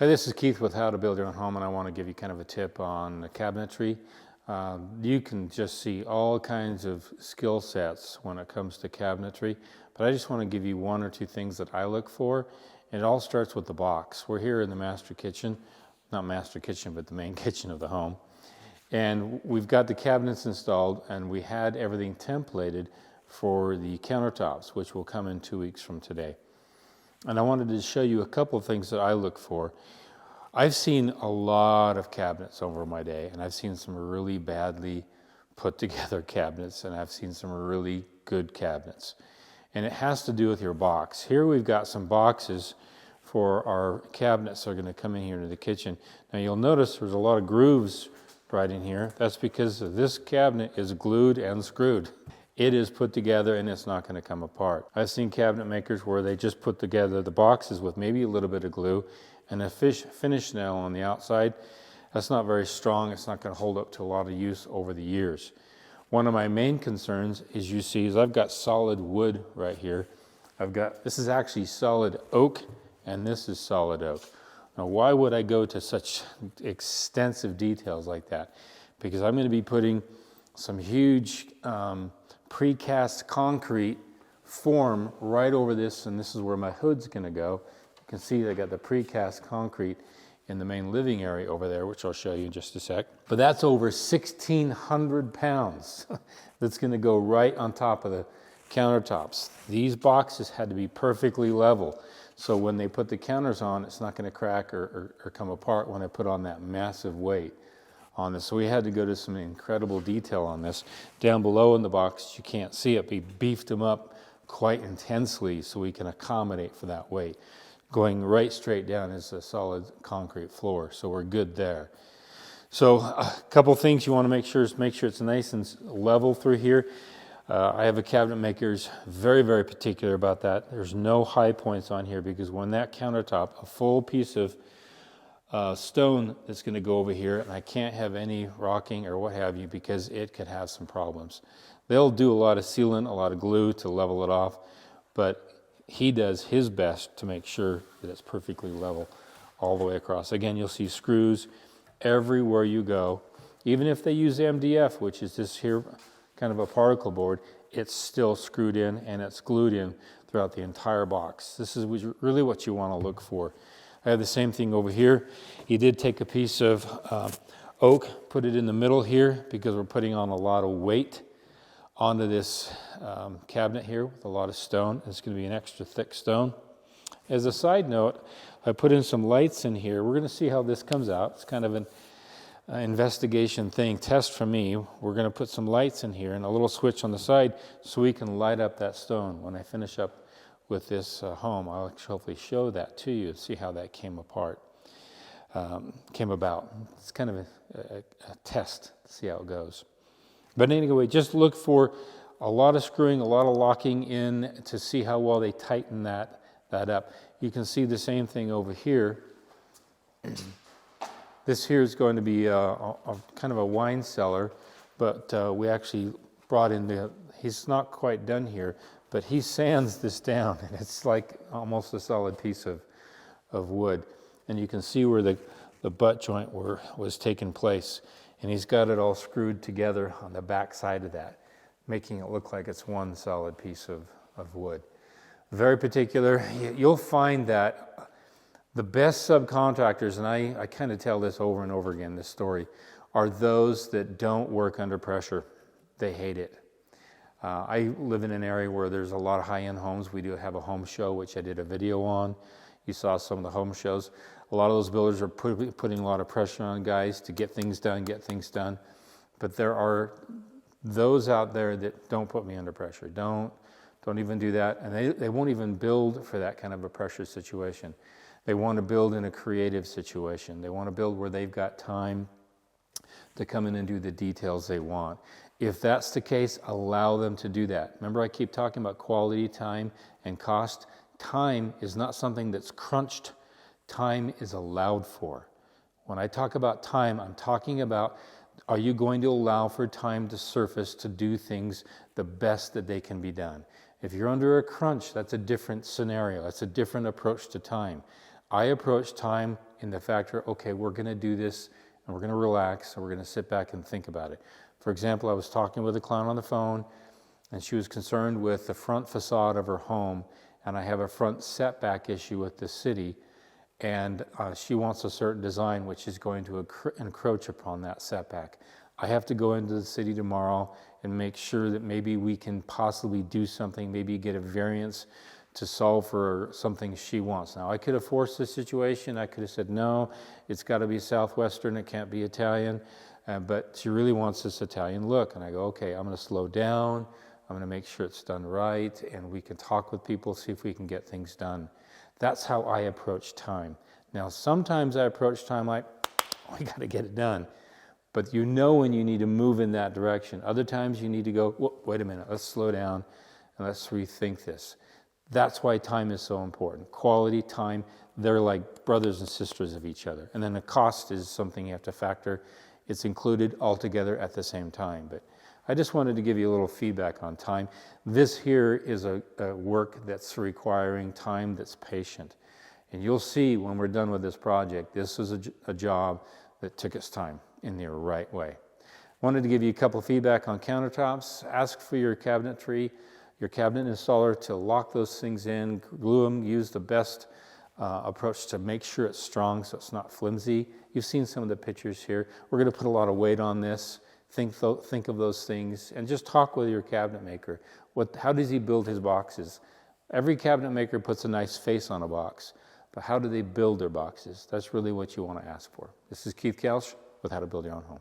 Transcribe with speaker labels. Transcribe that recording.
Speaker 1: Hi, this is Keith with How to Build Your Own Home, and I want to give you kind of a tip on the cabinetry. You can just see all kinds of skill sets when it comes to cabinetry, but I just want to give you one or two things that I look for, and it all starts with the box. We're here in the master kitchen, not master kitchen, but the main kitchen of the home, and we've got the cabinets installed, and we had everything templated for the countertops, which will come in 2 weeks from today. And I wanted to show you a couple of things that I look for. I've seen a lot of cabinets over my day, and I've seen some really badly put together cabinets, and I've seen some really good cabinets. And it has to do with your box. Here we've got some boxes for our cabinets that are going to come in here into the kitchen. Now you'll notice there's a lot of grooves right in here. That's because this cabinet is glued and screwed. It is put together and it's not going to come apart. I've seen cabinet makers where they just put together the boxes with maybe a little bit of glue and a finish nail on the outside. That's not very strong. It's not going to hold up to a lot of use over the years. One of my main concerns is I've got solid wood right here. This is actually solid oak and this is solid oak. Now why would I go to such extensive details like that? Because I'm going to be putting some huge precast concrete form right over this, and this is where my hood's going to go. You can see I got the precast concrete in the main living area over there, which I'll show you in just a sec. But that's over 1,600 pounds that's going to go right on top of the countertops. These boxes had to be perfectly level, so when they put the counters on, it's not going to crack or come apart when I put on that massive weight on this. So we had to go to some incredible detail on this. Down below in the box, you can't see it, we beefed them up quite intensely so we can accommodate for that weight. Going right straight down is a solid concrete floor, so we're good there. So a couple things you want to make sure it's nice and level through here. I have a cabinet maker's very, very particular about that. There's no high points on here because when that countertop, a full piece of stone that's going to go over here, and I can't have any rocking or what have you because it could have some problems. They'll do a lot of sealant, a lot of glue to level it off, but he does his best to make sure that it's perfectly level all the way across. Again, you'll see screws everywhere you go. Even if they use MDF, which is this here kind of a particle board, it's still screwed in and it's glued in throughout the entire box. This is really what you want to look for. I have the same thing over here. He did take a piece of oak, put it in the middle here because we're putting on a lot of weight onto this cabinet here with a lot of stone. It's going to be an extra thick stone. As a side note, I put in some lights in here. We're going to see how this comes out. It's kind of an investigation test for me. We're going to put some lights in here and a little switch on the side so we can light up that stone. When I finish up with this home, I'll hopefully show that to you and see how that came about. It's kind of a test to see how it goes. But anyway, just look for a lot of screwing, a lot of locking in to see how well they tighten that up. You can see the same thing over here. This here is going to be a kind of a wine cellar, but we actually brought in he's not quite done here, but he sands this down, and it's like almost a solid piece of wood. And you can see where the butt joint was taking place. And he's got it all screwed together on the back side of that, making it look like it's one solid piece of wood. Very particular. You'll find that the best subcontractors, and I kind of tell this over and over again, this story, are those that don't work under pressure. They hate it. I live in an area where there's a lot of high-end homes. We do have a home show, which I did a video on. You saw some of the home shows. A lot of those builders are putting a lot of pressure on guys to get things done. But there are those out there that don't put me under pressure. Don't even do that. And they won't even build for that kind of a pressure situation. They want to build in a creative situation. They want to build where they've got time to come in and do the details they want. If that's the case, allow them to do that. Remember, I keep talking about quality, time, and cost. Time is not something that's crunched. Time is allowed for. When I talk about time, I'm talking about, are you going to allow for time to surface to do things the best that they can be done? If you're under a crunch, that's a different scenario. That's a different approach to time. I approach time in the factor, okay, we're going to do this and we're going to relax and we're going to sit back and think about it. For example, I was talking with a client on the phone and she was concerned with the front facade of her home, and I have a front setback issue with the city, and she wants a certain design which is going to encroach upon that setback. I have to go into the city tomorrow and make sure that maybe we can possibly do something, maybe get a variance to solve for something she wants. Now, I could have forced the situation. I could have said, no, it's got to be Southwestern, it can't be Italian, but she really wants this Italian look. And I go, okay, I'm going to slow down. I'm going to make sure it's done right, and we can talk with people, see if we can get things done. That's how I approach time. Now, sometimes I approach time like, we got to get it done. But you know when you need to move in that direction. Other times you need to go, whoa, wait a minute, let's slow down and let's rethink this. That's why time is so important. Quality, time, they're like brothers and sisters of each other. And then the cost is something you have to factor. It's included all together at the same time. But I just wanted to give you a little feedback on time. This here is a work that's requiring time that's patient. And you'll see when we're done with this project, this is a job that took its time in the right way. Wanted to give you a couple of feedback on countertops. Ask for your cabinetry, your cabinet installer to lock those things in, glue them, use the best approach to make sure it's strong so it's not flimsy. You've seen some of the pictures here. We're going to put a lot of weight on this. Think of those things and just talk with your cabinet maker. How does he build his boxes? Every cabinet maker puts a nice face on a box, but how do they build their boxes? That's really what you want to ask for. This is Keith Kelch with How to Build Your Own Home.